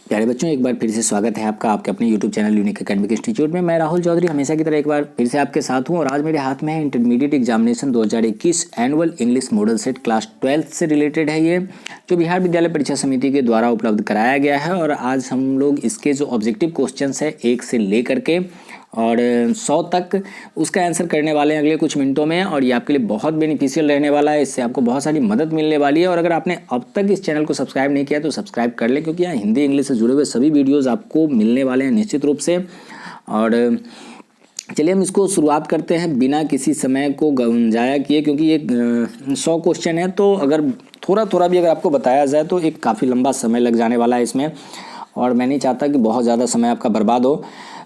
प्यारे बच्चों, एक बार फिर से स्वागत है आपका आपके अपने YouTube channel unique academic institute में। मैं राहुल चौधरी हमेशा की तरह एक बार फिर से आपके साथ हूं और आज मेरे हाथ में है intermediate examination 2021 annual English model set class 12 से रिलेटेड है ये, जो बिहार विद्यालय परीक्षा समिति के द्वारा उपलब्ध कराया गया है। और आज हम लोग इसके जो ऑब्जेक्टिव क्वेश्चन है 1 से लेकर के और 100 तक उसका आंसर करने वाले हैं अगले कुछ मिनटों में। और ये आपके लिए बहुत बेनिफिशियल रहने वाला है, इससे आपको बहुत सारी मदद मिलने वाली है। और अगर आपने अब तक इस चैनल को सब्सक्राइब नहीं किया तो सब्सक्राइब कर लें, क्योंकि यहाँ हिंदी इंग्लिश से जुड़े हुए सभी वीडियोज़ आपको मिलने वाले हैं निश्चित रूप से। और चलिए हम इसको शुरुआत करते हैं बिना किसी समय को जाया किए, क्योंकि ये 100 क्वेश्चन है, तो अगर थोड़ा भी अगर आपको बताया जाए तो एक काफ़ी लंबा समय लग जाने वाला है इसमें, और मैं नहीं चाहता कि बहुत ज़्यादा समय आपका बर्बाद हो।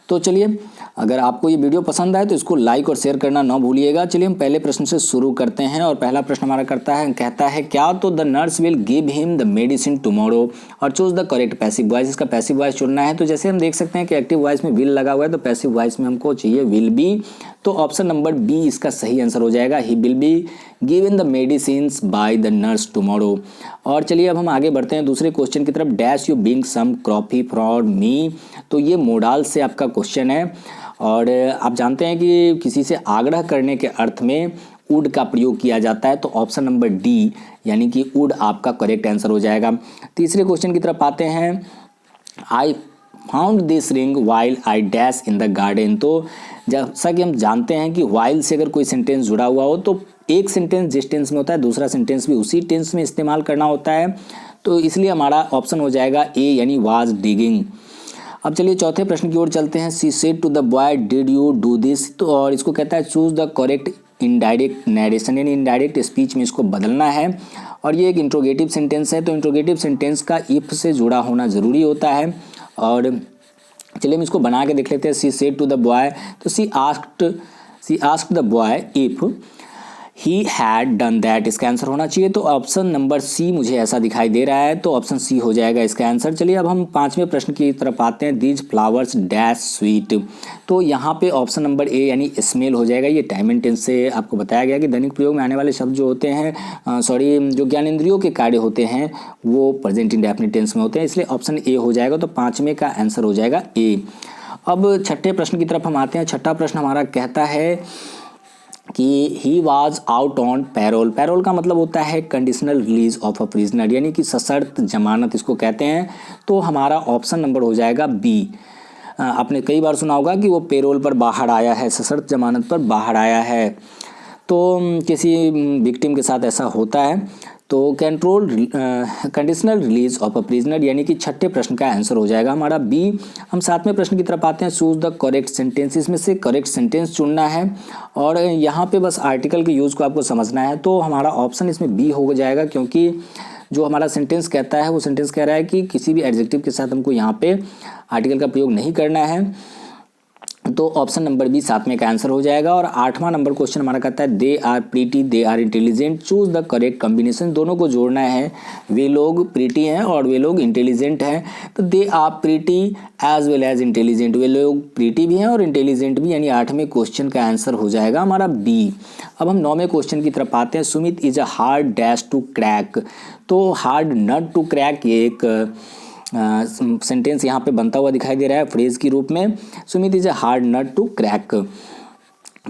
तो चलिए, अगर आपको ये वीडियो पसंद आए तो इसको लाइक और शेयर करना ना भूलिएगा। चलिए हम पहले प्रश्न से शुरू करते हैं और पहला प्रश्न हमारा कहता है क्या तो the nurse will give him the medicine tomorrow और choose the correct passive voice. इसका पैसिव वॉइस चुनना है। तो जैसे हम देख सकते हैं कि एक्टिव वॉइस में विल लगा हुआ है, तो पैसिव वॉइस में हमको चाहिए विल बी। तो ऑप्शन नंबर बी इसका सही आंसर हो जाएगा। He will be given the medicines by the nurse tomorrow. और चलिए अब हम आगे बढ़ते हैं दूसरे क्वेश्चन की तरफ। Dash you bring some coffee for me. तो ये मोडाल से आपका क्वेश्चन है और आप जानते हैं कि किसी से आग्रह करने के अर्थ में वुड का प्रयोग किया जाता है। तो ऑप्शन नंबर डी यानी कि वुड आपका करेक्ट आंसर हो जाएगा। तीसरे क्वेश्चन की तरफ आते हैं। I found this ring while I dash in the garden. तो जैसा कि हम जानते हैं कि वाइल से अगर कोई सेंटेंस जुड़ा हुआ हो तो एक सेंटेंस जिस टेंस में होता है दूसरा सेंटेंस भी उसी टेंस में इस्तेमाल करना होता है। तो इसलिए हमारा ऑप्शन हो जाएगा ए यानी वाज डिगिंग। अब चलिए चौथे प्रश्न की ओर चलते हैं। She said to the boy did you do this. तो और इसको कहता है choose the correct indirect narration, यानी इनडायरेक्ट स्पीच में इसको बदलना है। और ये एक इंट्रोगेटिव सेंटेंस है, तो इंट्रोगेटिव सेंटेंस का इफ से जुड़ा होना ज़रूरी होता है। और चलिए हम इसको बना के देख लेते हैं। She said to the boy, तो she asked the boy if he had done that. इसका आंसर होना चाहिए। तो ऑप्शन नंबर सी मुझे ऐसा दिखाई दे रहा है, तो ऑप्शन सी हो जाएगा इसका आंसर। चलिए अब हम पांचवें प्रश्न की तरफ आते हैं। These flowers dash sweet. तो यहाँ पे ऑप्शन नंबर ए यानी स्मेल हो जाएगा। ये टाइम एंड टेंस से आपको बताया गया कि दैनिक प्रयोग में आने वाले शब्द जो होते हैं जो ज्ञानेंद्रियों के कार्य होते हैं वो प्रेजेंट इंडेफिनिट टेंस में होते हैं, इसलिए ऑप्शन ए हो जाएगा। तो पाँचवें का आंसर हो जाएगा ए। अब छठे प्रश्न की तरफ हम आते हैं। छठा प्रश्न हमारा कहता है कि he was out on parole. Parole का मतलब होता है conditional release of a prisoner, यानी कि सशर्त जमानत इसको कहते हैं। तो हमारा ऑप्शन नंबर हो जाएगा बी। आपने कई बार सुना होगा कि वो पैरोल पर बाहर आया है, सशर्त जमानत पर बाहर आया है। तो किसी विक्टिम के साथ ऐसा होता है। तो conditional release of a prisoner यानी कि छठे प्रश्न का आंसर हो जाएगा हमारा बी। हम सातवें प्रश्न की तरफ आते हैं। Choose the correct sentence. इसमें से करेक्ट सेंटेंस चुनना है और यहाँ पे बस आर्टिकल के यूज़ को आपको समझना है। तो हमारा ऑप्शन इसमें बी हो जाएगा, क्योंकि जो हमारा सेंटेंस कहता है वो सेंटेंस कह रहा है कि किसी भी एडजेक्टिव के साथ हमको यहाँ पे आर्टिकल का प्रयोग नहीं करना है। तो ऑप्शन नंबर बी सातवें का आंसर हो जाएगा। और आठवां नंबर क्वेश्चन हमारा कहता है they are pretty they are intelligent, choose the correct combination. दोनों को जोड़ना है। वे लोग प्रीटी हैं और वे लोग इंटेलिजेंट हैं। तो they are pretty as well as intelligent, वे लोग प्रीटी भी हैं और इंटेलिजेंट भी, यानी आठवें क्वेश्चन का आंसर हो जाएगा हमारा बी। अब हम नौवें क्वेश्चन की तरफ आते हैं। Sumit is a hard dash to crack. तो हार्ड नट टू क्रैक ये एक सेंटेंस यहाँ पे बनता हुआ दिखाई दे रहा है फ्रेज की रूप में। Sumit is a hard nut to crack.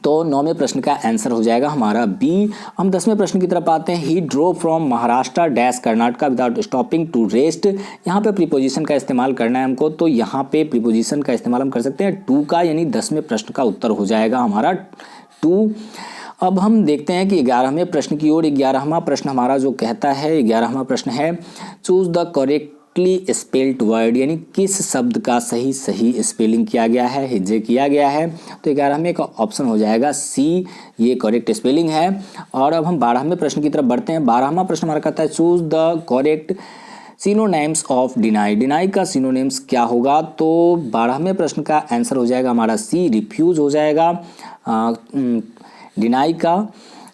तो नौवें प्रश्न का आंसर हो जाएगा हमारा बी। हम 10वें प्रश्न की तरफ आते हैं। He drove from Maharashtra dash Karnataka without stopping to rest. यहाँ पे प्रीपोजिशन का इस्तेमाल करना है हमको। तो यहाँ पे प्रीपोजिशन का इस्तेमाल हम कर सकते हैं टू का, यानी 10वें प्रश्न का उत्तर हो जाएगा हमारा टू। अब हम देखते हैं कि 11वें प्रश्न की ओर। 11वां प्रश्न हमारा जो कहता है, 11वां प्रश्न है choose the correct spelled word, यानी किस शब्द का सही स्पेलिंग किया गया है, हिज्जे किया गया है। तो 11वें का ऑप्शन हो जाएगा सी, ये करेक्ट स्पेलिंग है। और अब हम 12वें प्रश्न की तरफ बढ़ते हैं। 12वां प्रश्न हमारा कहता है choose the correct synonyms of deny. Deny का सिनोनिम्स क्या होगा। तो 12वें प्रश्न का आंसर हो जाएगा हमारा सी, रिफ्यूज हो जाएगा। डिनाई का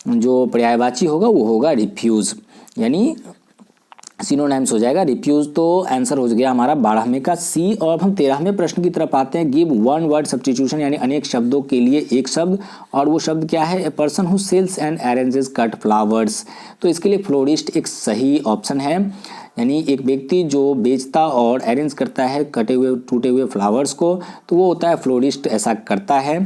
जो पर्यायवाची होगा वो होगा रिफ्यूज, यानी सिनोनिम्स हो जाएगा रिफ्यूज। तो आंसर हो गया हमारा 12वें का सी। और अब हम 13वें प्रश्न की तरफ आते हैं। गिव वन वर्ड सब्स्टिट्यूशन, यानी अनेक शब्दों के लिए एक शब्द, और वो शब्द क्या है। A person who sells and arranges cut flowers. तो इसके लिए फ्लोरिस्ट एक सही ऑप्शन है। यानी एक व्यक्ति जो बेचता और अरेंज करता है कटे हुए टूटे हुए फ्लावर्स को, तो वो होता है फ्लोरिस्ट, ऐसा करता है।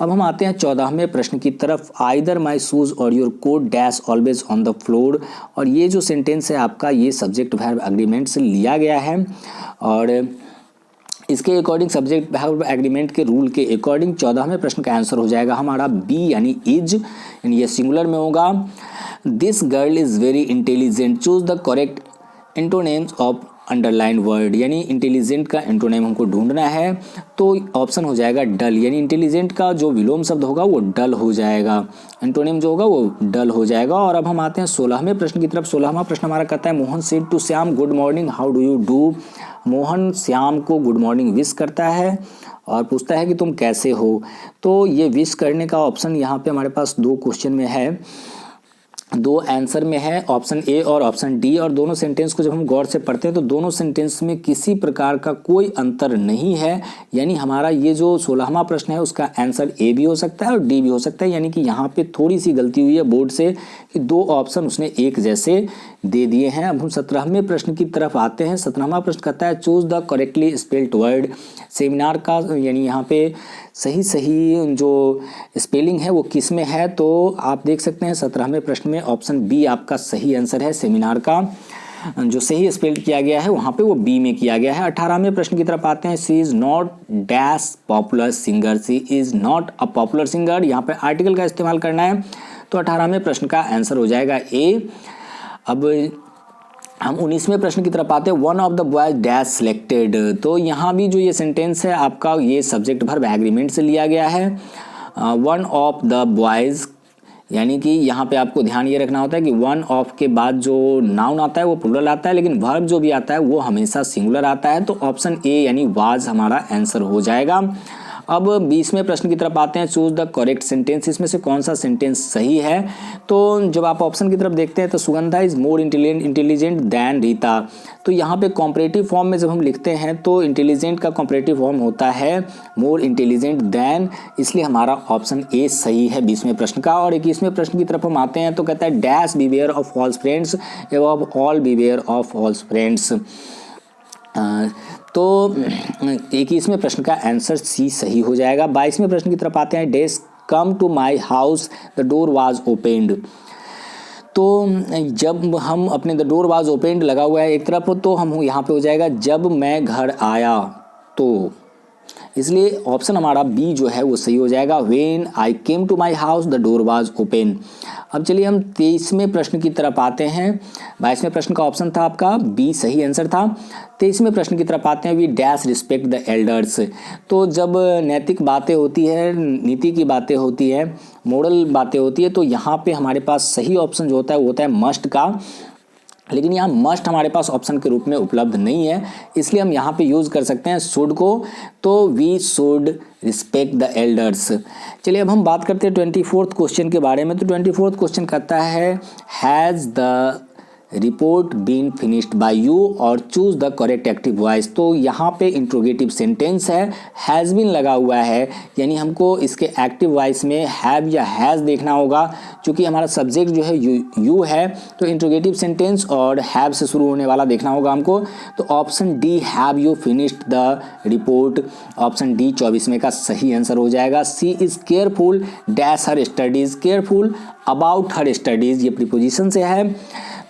अब हम आते हैं 14वें प्रश्न की तरफ। Either my shoes or your coat dash always on the floor. और ये जो सेंटेंस है आपका, ये सब्जेक्ट वर्ब एग्रीमेंट से लिया गया है और इसके अकॉर्डिंग सब्जेक्ट वर्ब एग्रीमेंट के रूल के अकॉर्डिंग 14वें प्रश्न का आंसर हो जाएगा हमारा बी यानी इज, यानी ये सिंगुलर में होगा। This girl is very intelligent, choose the correct antonyms of underline word. यानी इंटेलिजेंट का एंटोनेम हमको ढूंढना है, तो ऑप्शन हो जाएगा डल, यानी इंटेलिजेंट का जो विलोम शब्द होगा वो डल हो जाएगा, एंटोनेम जो होगा वो डल हो जाएगा। और अब हम आते हैं 16वें प्रश्न की तरफ। 16वां प्रश्न हमारा कहता है Mohan said to Shyam good morning how do you do. Mohan Shyam को गुड मॉर्निंग विश करता है और पूछता है कि तुम कैसे हो। तो ये विश करने का ऑप्शन यहाँ पे हमारे पास दो क्वेश्चन में है, दो आंसर में है, ऑप्शन ए और ऑप्शन डी। और दोनों सेंटेंस को जब हम गौर से पढ़ते हैं तो दोनों सेंटेंस में किसी प्रकार का कोई अंतर नहीं है, यानी हमारा ये जो 16वां प्रश्न है उसका आंसर ए भी हो सकता है और डी भी हो सकता है। यानी कि यहाँ पे थोड़ी सी गलती हुई है बोर्ड से कि दो ऑप्शन उसने एक जैसे दे दिए हैं। अब हम 17वें प्रश्न की तरफ आते हैं। 17वां प्रश्न कहता है choose the correctly spelled word. Seminar का यानी यहाँ पे सही जो स्पेलिंग है वो किस में है, तो आप देख सकते हैं 17वें प्रश्न में ऑप्शन बी आपका सही आंसर है। सेमिनार का जो सही स्पेल्ड किया गया है वहाँ पे वो बी में किया गया है। 18वें प्रश्न की तरफ आते हैं। She is not dash popular singer, she is not a popular singer. यहाँ पे आर्टिकल का इस्तेमाल करना है, तो 18वें प्रश्न का आंसर हो जाएगा ए। अब हम 19वें प्रश्न की तरफ आते हैं। One of the boys dash selected, तो यहाँ भी जो ये सेंटेंस है आपका ये सब्जेक्ट वर्ब एग्रीमेंट से लिया गया है। वन ऑफ द बॉयज, यानी कि यहाँ पे आपको ध्यान ये रखना होता है कि वन ऑफ के बाद जो नाउन आता है वो प्लूरल आता है, लेकिन वर्ब जो भी आता है वो हमेशा सिंगुलर आता है। तो ऑप्शन ए यानी वाज हमारा आंसर हो जाएगा। अब 20वें प्रश्न की तरफ आते हैं। चूज द करेक्ट सेंटेंस, इसमें से कौन सा सेंटेंस सही है। तो जब आप ऑप्शन की तरफ देखते हैं तो Sugandha is more intelligent than Rita. तो यहाँ पे कॉम्परेटिव फॉर्म में जब हम लिखते हैं तो इंटेलिजेंट का कॉम्परेटिव फॉर्म होता है मोर इंटेलिजेंट दैन, इसलिए हमारा ऑप्शन ए सही है 20वें प्रश्न का। और 21वें प्रश्न की तरफ हम आते हैं तो कहता है dash beware of false friends एवं all beware of false friends. तो 21वें प्रश्न का आंसर सी सही हो जाएगा। 22वें प्रश्न की तरफ आते हैं। Dash come to my house the door was opened. तो जब हम अपने द डोर वाज ओपेंड लगा हुआ है एक तरफ, तो हम यहाँ पे हो जाएगा जब मैं घर आया, तो इसलिए ऑप्शन हमारा बी जो है वो सही हो जाएगा। When I came to my house the door was open. अब चलिए हम 23वें प्रश्न की तरफ आते हैं। 22वें प्रश्न का ऑप्शन था आपका बी सही आंसर था। 23वें प्रश्न की तरफ आते हैं। We dash respect the elders. तो जब नैतिक बातें होती है, नीति की बातें होती है, मोरल बातें होती है, तो यहाँ पे हमारे पास सही ऑप्शन जो होता है वो होता है मस्ट का, लेकिन यहाँ मस्ट हमारे पास ऑप्शन के रूप में उपलब्ध नहीं है, इसलिए हम यहाँ पे यूज़ कर सकते हैं शुड को। तो we should respect the elders. चलिए अब हम बात करते हैं 24th क्वेश्चन के बारे में। तो 24th क्वेश्चन कहता है has the report been finished by you और choose the correct active voice. तो यहाँ पे इंट्रोगेटिव सेंटेंस है, हैज़ बीन लगा हुआ है, यानी हमको इसके एक्टिव वॉइस में हैव या हैज़ देखना होगा। क्योंकि हमारा सब्जेक्ट जो है यू है, तो इंट्रोगेटिव सेंटेंस और हैव से शुरू होने वाला देखना होगा हमको। तो option D have you finished the report, option D 24वें का सही आंसर हो जाएगा। She is careful dash her studies, careful about her studies, ये प्रीपोजिशन से है,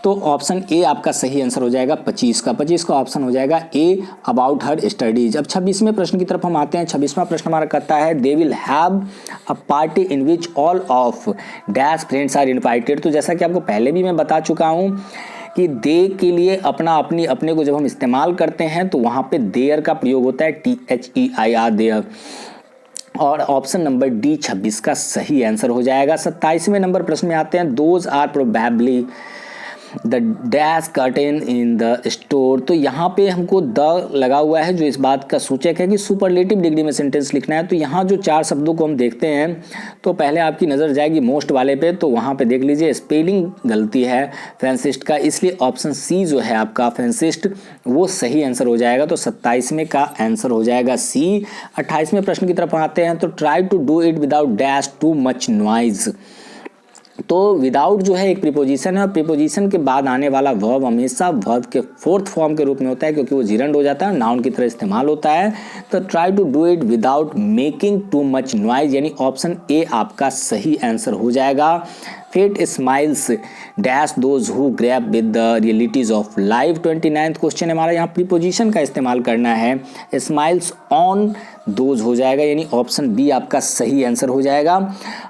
तो ऑप्शन ए आपका सही आंसर हो जाएगा 25 का। 25 का ऑप्शन हो जाएगा ए अबाउट हर स्टडीज। अब 26वें प्रश्न की तरफ हम आते हैं। 26वां प्रश्न हमारा कहता है they will have a party in which all of dash friends are invited. तो जैसा कि आपको पहले भी मैं बता चुका हूँ कि दे के लिए अपने को जब हम इस्तेमाल करते हैं तो वहाँ पे देयर का प्रयोग होता है, THEIR देयर। और ऑप्शन नंबर डी 26 का सही आंसर हो जाएगा। 27वें नंबर प्रश्न में आते हैं। Those are probably the dash curtain in the store. तो यहाँ पे हमको द लगा हुआ है जो इस बात का सूचक है कि सुपरलेटिव डिग्री में सेंटेंस लिखना है। तो यहाँ जो 4 शब्दों को हम देखते हैं तो पहले आपकी नज़र जाएगी मोस्ट वाले पे, तो वहाँ पे देख लीजिए स्पेलिंग गलती है फेंसिस्ट का, इसलिए ऑप्शन सी जो है आपका फेंसिस्ट वो सही आंसर हो जाएगा। तो 27वें का आंसर हो जाएगा सी। 28वें प्रश्न की तरफ आते हैं। तो try to do it without dash too much noise. तो विदाउट जो है एक प्रीपोजिशन है, और प्रीपोजिशन के बाद आने वाला वर्ब हमेशा वर्ब के फोर्थ फॉर्म के रूप में होता है, क्योंकि वो जिरंड हो जाता है, नाउन की तरह इस्तेमाल होता है। तो try to do it without making too much noise, यानी ऑप्शन ए आपका सही आंसर हो जाएगा। Fate smiles dash those who grab with the realities of life. 29th question हमारा यहाँ प्रीपोजिशन का इस्तेमाल करना है, स्माइल्स ऑन दोज हो जाएगा, यानी ऑप्शन बी आपका सही आंसर हो जाएगा।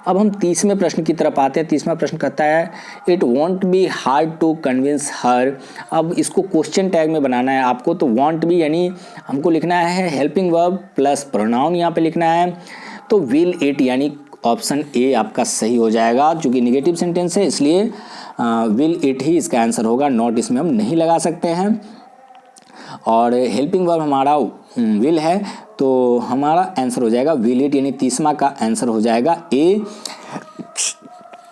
अब हम 30वें प्रश्न की तरफ आते हैं। 30वां प्रश्न कहता है it won't be hard to convince her. अब इसको क्वेश्चन टैग में बनाना है आपको, तो वॉन्ट बी यानी हमको लिखना है हेल्पिंग वर्ब प्लस प्रोनाउन यहाँ पे लिखना है, तो विल इट यानी ऑप्शन ए आपका सही हो जाएगा। चूँकि निगेटिव सेंटेंस है इसलिए विल इट ही इसका आंसर होगा, नॉट इसमें हम नहीं लगा सकते हैं। और हेल्पिंग वर्ब हमारा विल है, तो हमारा आंसर हो जाएगा विल इट, यानी 30वां का आंसर हो जाएगा ए।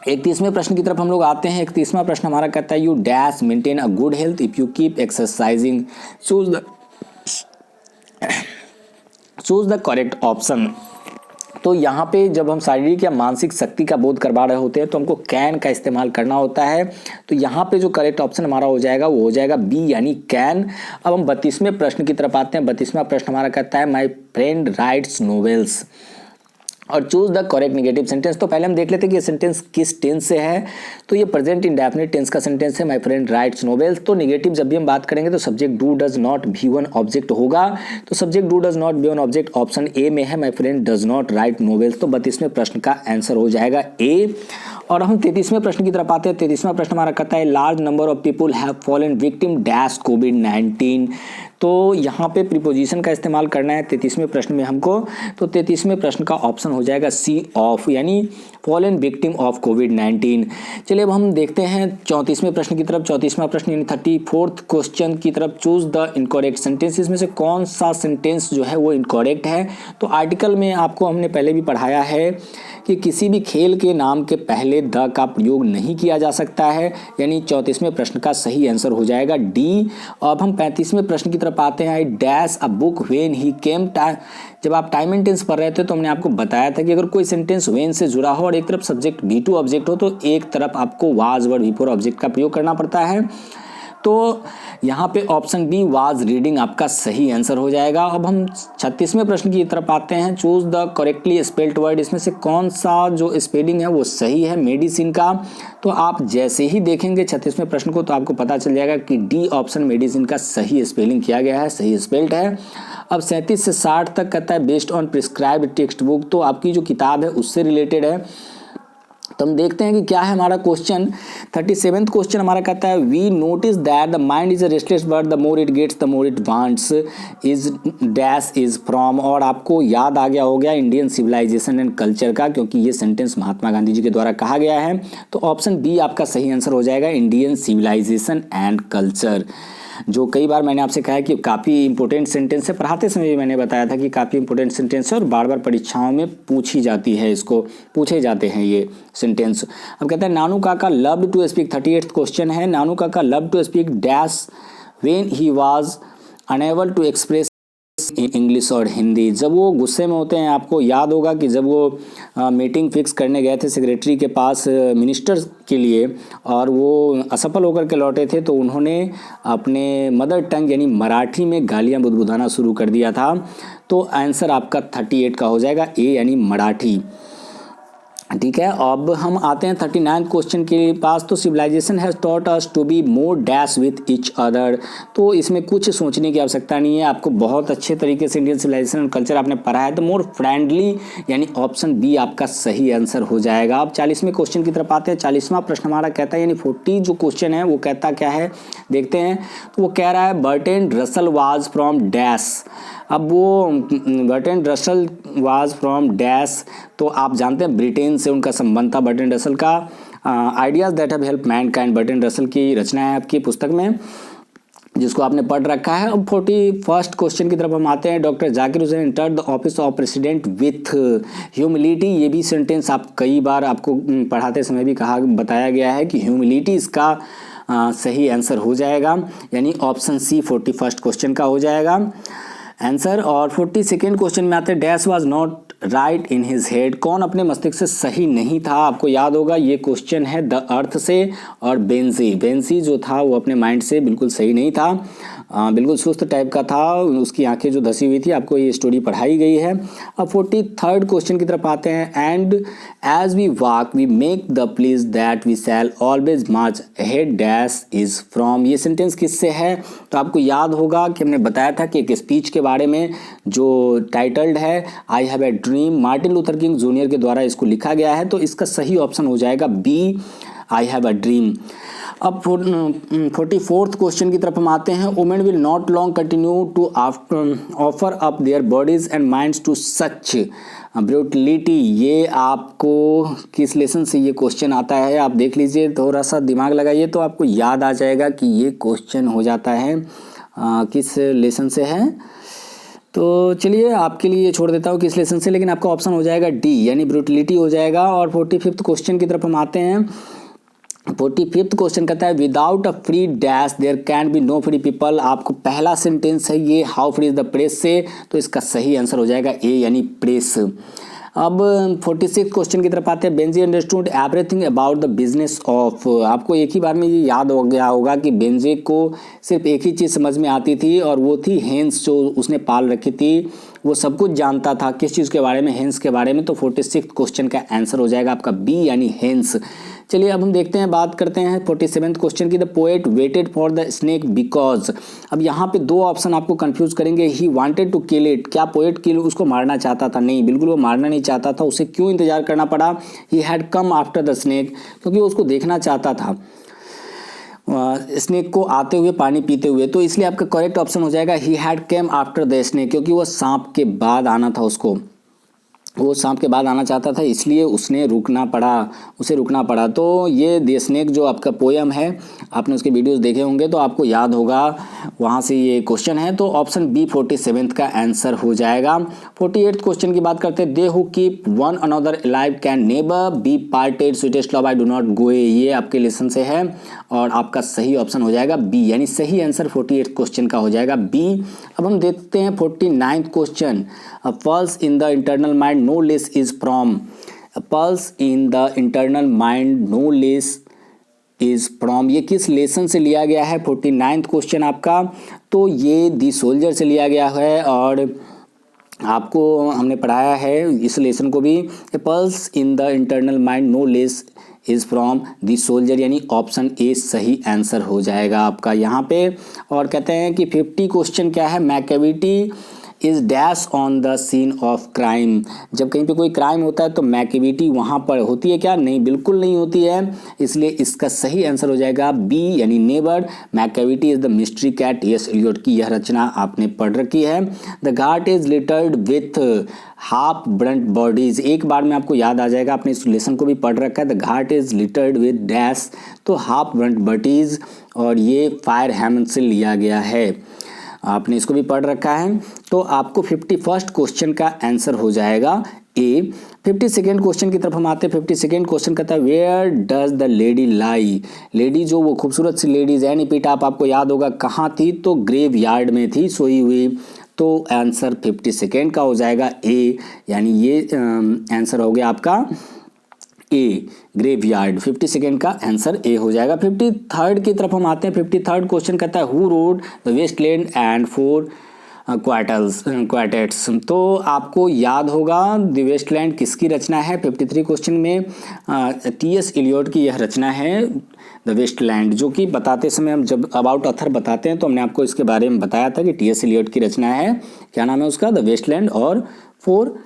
31वें प्रश्न की तरफ हम लोग आते हैं। 31वां प्रश्न हमारा कहता है you dash maintain a good health if you keep exercising, choose the correct option. तो यहाँ पे जब हम शारीरिक या मानसिक शक्ति का बोध करवा रहे होते हैं तो हमको कैन का इस्तेमाल करना होता है। तो यहाँ पे जो करेक्ट ऑप्शन हमारा हो जाएगा वो हो जाएगा बी यानी कैन। अब हम 32वें प्रश्न की तरफ आते हैं। 32वां प्रश्न हमारा कहता है माय फ्रेंड राइट्स नोवेल्स और choose the correct negative sentence. तो पहले हम देख लेते हैं कि ये सेंटेंस किस टेंस से है। तो ये प्रेजेंट इंडेफिनिट टेंस का सेंटेंस है, माय फ्रेंड राइट्स नोवेल्स। तो नेगेटिव जब भी हम बात करेंगे तो सब्जेक्ट डू डज नॉट भी वन ऑब्जेक्ट होगा। तो सब्जेक्ट डू डज नॉट भी वन ऑब्जेक्ट ऑप्शन ए में है, my friend does not right novels. तो 32वें प्रश्न का आंसर हो जाएगा ए। और हम 33वें प्रश्न की तरफ आते हैं। 33वां प्रश्न हमारा कहता है large number of people have fallen victim dash कोविड-19। तो यहाँ पे प्रीपोजिशन का इस्तेमाल करना है 33वें प्रश्न में हमको। तो 33वें प्रश्न का ऑप्शन हो जाएगा सी ऑफ, यानी फॉलन विक्टिम ऑफ कोविड-19। चलिए अब हम देखते हैं 34वें प्रश्न की तरफ। 34वां प्रश्न यानी 34th क्वेश्चन की तरफ, चूज द इनकरेक्ट सेंटेंस। इसमें से कौन सा सेंटेंस जो है वो इनकरेक्ट है। तो आर्टिकल में आपको हमने पहले भी पढ़ाया है कि किसी भी खेल के नाम के पहले द का प्रयोग नहीं किया जा सकता है, यानी 34वें प्रश्न का सही आंसर हो जाएगा डी। अब हम 35वें प्रश्न की तरफ आते हैं। I dash a book when he came. जब आप टाइम एंड टेंस पढ़ रहे थे तो हमने आपको बताया था कि अगर कोई सेंटेंस व्हेन से जुड़ा हो और एक तरफ सब्जेक्ट बी टू ऑब्जेक्ट हो तो एक तरफ आपको वाज वर्ड बिफोर ऑब्जेक्ट का प्रयोग करना पड़ता है। तो यहाँ पे ऑप्शन बी वाज रीडिंग आपका सही आंसर हो जाएगा। अब हम 36वें प्रश्न की तरफ आते हैं। Choose the correctly spelled word. इसमें से कौन सा जो स्पेलिंग है वो सही है मेडिसिन का। तो आप जैसे ही देखेंगे 36वें प्रश्न को तो आपको पता चल जाएगा कि डी ऑप्शन मेडिसिन का सही स्पेलिंग किया गया है, सही स्पेल्ड है। अब 37 से 60 तक कहता है based on prescribed text book. तो आपकी जो किताब है उससे रिलेटेड है। तो हम देखते हैं कि क्या है हमारा क्वेश्चन। 37th क्वेश्चन हमारा कहता है we notice that the mind is a restless bird, the more it gets the more it wants, is dash is from. और आपको याद आ गया हो गया इंडियन सिविलाइजेशन एंड कल्चर का, क्योंकि ये सेंटेंस महात्मा गांधी जी के द्वारा कहा गया है। तो ऑप्शन बी आपका सही आंसर हो जाएगा इंडियन सिविलाइजेशन एंड कल्चर, जो कई बार मैंने आपसे कहा है कि काफ़ी इंपॉर्टेंट सेंटेंस है। पढ़ाते समय भी मैंने बताया था कि काफ़ी इंपॉर्टेंट सेंटेंस है और बार बार परीक्षाओं में पूछी जाती है, इसको पूछे जाते हैं ये सेंटेंस। अब कहता है Nanu Kaka love to speak. 38th question है Nanu Kaka love to speak dash when he was unable to express English or Hindi. जब वो गुस्से में होते हैं, आपको याद होगा कि जब वो मीटिंग फिक्स करने गए थे सेक्रेटरी के पास मिनिस्टर के लिए और वो असफल होकर के लौटे थे, तो उन्होंने अपने मदर टंग यानी मराठी में गालियां बुदबुदाना शुरू कर दिया था। तो आंसर आपका 38 का हो जाएगा ए यानी मराठी। ठीक है, अब हम आते हैं 39th क्वेश्चन के पास। तो civilization has taught us to be more dash with each other. तो इसमें कुछ सोचने की आवश्यकता नहीं है, आपको बहुत अच्छे तरीके से इंडियन सिविलाइजेशन एंड कल्चर आपने पढ़ा है। तो मोर फ्रेंडली यानी ऑप्शन बी आपका सही आंसर हो जाएगा। अब 40वें क्वेश्चन की तरफ आते हैं। 40वां प्रश्न हमारा कहता है यानी 40 जो क्वेश्चन है वो कहता क्या है देखते हैं। तो वो कह रहा है Bertrand Russell was from dash. अब वो Bertrand Russell was from dash, तो आप जानते हैं ब्रिटेन से उनका संबंध था। बर्ट्रैंड रसल का ideas that have help Mankind, Bertrand Russell की रचना है आपकी पुस्तक में जिसको आपने पढ़ रखा है। अब 41st क्वेश्चन की तरफ हम आते हैं। Doctor Zakir Hussain entered the office of president with humility. ये भी सेंटेंस आप कई बार आपको पढ़ाते समय भी बताया गया है कि ह्यूमिलिटी इसका सही आंसर हो जाएगा, यानी ऑप्शन सी 41st क्वेश्चन का हो जाएगा आंसर। और 42nd क्वेश्चन में आते हैं dash was not right in his head, कौन अपने मस्तिष्क से सही नहीं था? आपको याद होगा ये क्वेश्चन है द अर्थ से, और बेंजी जो था वो अपने माइंड से बिल्कुल सही नहीं था, बिल्कुल सुस्त टाइप का था, उसकी आंखें जो धसी हुई थी, आपको ये स्टोरी पढ़ाई गई है। अब 43rd क्वेश्चन की तरफ आते हैं। And as we walk we make the pledge that we shall always march head dash is from, ये सेंटेंस किससे है? तो आपको याद होगा कि हमने बताया था कि एक स्पीच के बारे में जो टाइटल्ड है I have a dream, Martin Luther king junior के द्वारा इसको लिखा गया है। तो इसका सही ऑप्शन हो जाएगा B, I have a dream. अब 44th क्वेश्चन की तरफ हम आते हैं। Women will not long continue to offer up their bodies and minds to such brutality, ये आपको किस लेसन से ये क्वेश्चन आता है? आप देख लीजिए, थोड़ा सा दिमाग लगाइए तो आपको याद आ जाएगा कि ये क्वेश्चन हो जाता है किस लेसन से है। तो चलिए आपके लिए छोड़ देता हूँ किस लेसन से, लेकिन आपका ऑप्शन हो जाएगा डी, यानी ब्रूटलिटी हो जाएगा। और 45th क्वेश्चन की तरफ हम आते हैं। 45th क्वेश्चन कहता है without a free dash there can be no free people, आपको पहला सेंटेंस है ये how free is the press से, तो इसका सही आंसर हो जाएगा ए, यानी प्रेस। अब 46th क्वेश्चन की तरफ आते हैं। Benji understood everything about the business of, आपको एक ही बार में ये याद हो गया होगा कि बेंजे को सिर्फ एक ही चीज़ समझ में आती थी, और वो थी हेंस, जो उसने पाल रखी थी, वो सब कुछ जानता था। किस चीज़ के बारे में? हेंस के बारे में। तो 46th क्वेश्चन का आंसर हो जाएगा आपका बी, यानी हेंस। चलिए अब हम देखते हैं, बात करते हैं 47th क्वेश्चन की। The poet waited for the snake because, अब यहाँ पे दो ऑप्शन आपको कंफ्यूज करेंगे। He wanted to kill it, क्या पोएट किल उसको मारना चाहता था? नहीं, बिल्कुल वो मारना नहीं चाहता था। उसे क्यों इंतजार करना पड़ा? He had come after the snake, क्योंकि वो उसको देखना चाहता था स्नेक को आते हुए, पानी पीते हुए। तो इसलिए आपका करेक्ट ऑप्शन हो जाएगा he had came after the snake, क्योंकि वो सांप के बाद आना था उसको, वो सांप के बाद आना चाहता था, इसलिए उसे रुकना पड़ा। तो ये द स्नेक जो आपका पोयम है, आपने उसके वीडियोस देखे होंगे तो आपको याद होगा, वहाँ से ये क्वेश्चन है। तो ऑप्शन बी 47th का आंसर हो जाएगा। 48th क्वेश्चन की बात करते हैं। They who keep one another alive can never be parted, sweetest love I do not go, ये आपके लेसन से है, और आपका सही ऑप्शन हो जाएगा बी, यानी सही आंसर 48th क्वेश्चन का हो जाएगा बी। अब हम देखते हैं 49th question. A pulse in the internal mind no less is from, pulse in the internal mind no less is from, ये किस लेसन से लिया गया है? 49th क्वेश्चन आपका, तो ये दी सोल्जर से लिया गया है, और आपको हमने पढ़ाया है इस लेसन को भी। Pulse in the internal mind no less is from the soldier, यानी ऑप्शन ए सही आंसर हो जाएगा आपका यहाँ पे। और कहते हैं कि 50 क्वेश्चन क्या है? Macavity is dash on the scene of crime, जब कहीं पे कोई क्राइम होता है तो मैकेविटी वहाँ पर होती है क्या? नहीं, बिल्कुल नहीं होती है, इसलिए इसका सही आंसर हो जाएगा बी, यानी neighbour. Macavity is the mystery cat, T S. Eliot की यह रचना आपने पढ़ रखी है। The ghat is littered with half burnt bodies, एक बार में आपको याद आ जाएगा, आपने इस लेसन को भी पढ़ रखा है। The ghat is littered with dash, तो हाफ ब्रंट बॉडीज, और ये फायर हैमन से लिया गया है, आपने इसको भी पढ़ रखा है। तो आपको 51st क्वेश्चन का आंसर हो जाएगा ए। 52nd क्वेश्चन की तरफ हम आते हैं। 52nd क्वेश्चन कहता है where does the lady lie, lady जो वो खूबसूरत सी लेडीज एनी पीटाप, आपको याद होगा कहाँ थी? तो ग्रेव यार्ड में थी सोई हुई। तो आंसर 52nd का हो जाएगा ए, यानी ये आंसर हो गया आपका ए, ग्रेवयार्ड। 52nd का आंसर ए हो जाएगा। 53rd की तरफ हम आते हैं। 53rd क्वेश्चन कहता है who wrote the wasteland and four quartets, तो आपको याद होगा द वेस्टलैंड किसकी रचना है? 53 क्वेश्चन में टी.एस. एलियट की यह रचना है द वेस्टलैंड, जो कि बताते समय हम जब अबाउट ऑथर बताते हैं तो हमने आपको इसके बारे में बताया था कि टी.एस. एलियट की रचना है, क्या नाम है उसका? द वेस्टलैंड और फोर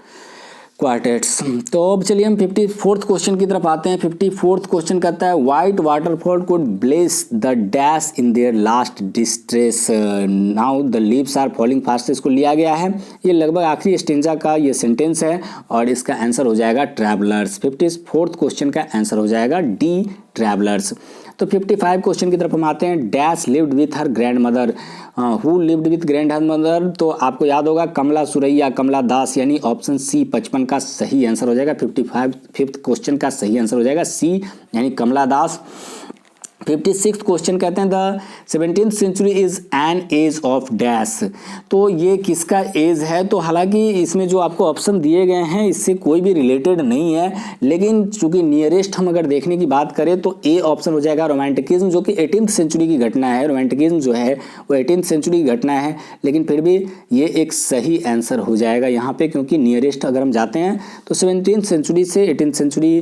क्वार्टेट्स। तो अब चलिए हम 54th क्वेश्चन की तरफ आते हैं। 54th क्वेश्चन कहता है white waterfall could bless the dash in their last distress, now the leaves are falling fast, इसको लिया गया है, ये लगभग आखिरी स्टेंजा का ये सेंटेंस है, और इसका आंसर हो जाएगा ट्रैवलर्स। 54th क्वेश्चन का आंसर हो जाएगा डी, ट्रैवलर्स। तो 55 क्वेश्चन की तरफ हम आते हैं। Dash lived with her grand mother, who lived with grand mother, तो आपको याद होगा कमला सुरैया, कमला दास, यानी ऑप्शन सी 55 का सही आंसर हो जाएगा। 55th क्वेश्चन का सही आंसर हो जाएगा सी, यानी कमला दास। 56 क्वेश्चन कहते हैं the 17th century is an age of dash. तो ये किसका एज है? तो हालांकि इसमें जो आपको ऑप्शन दिए गए हैं इससे कोई भी रिलेटेड नहीं है, लेकिन चूंकि नियरेस्ट हम अगर देखने की बात करें तो ए ऑप्शन हो जाएगा रोमांटिकिज्म, जो कि 18th सेंचुरी की घटना है। रोमांटिकिज्म जो है वो 18th सेंचुरी की घटना है, लेकिन फिर भी ये एक सही आंसर हो जाएगा यहाँ पे, क्योंकि नियरेस्ट अगर हम जाते हैं तो 17th सेंचुरी से 18th सेंचुरी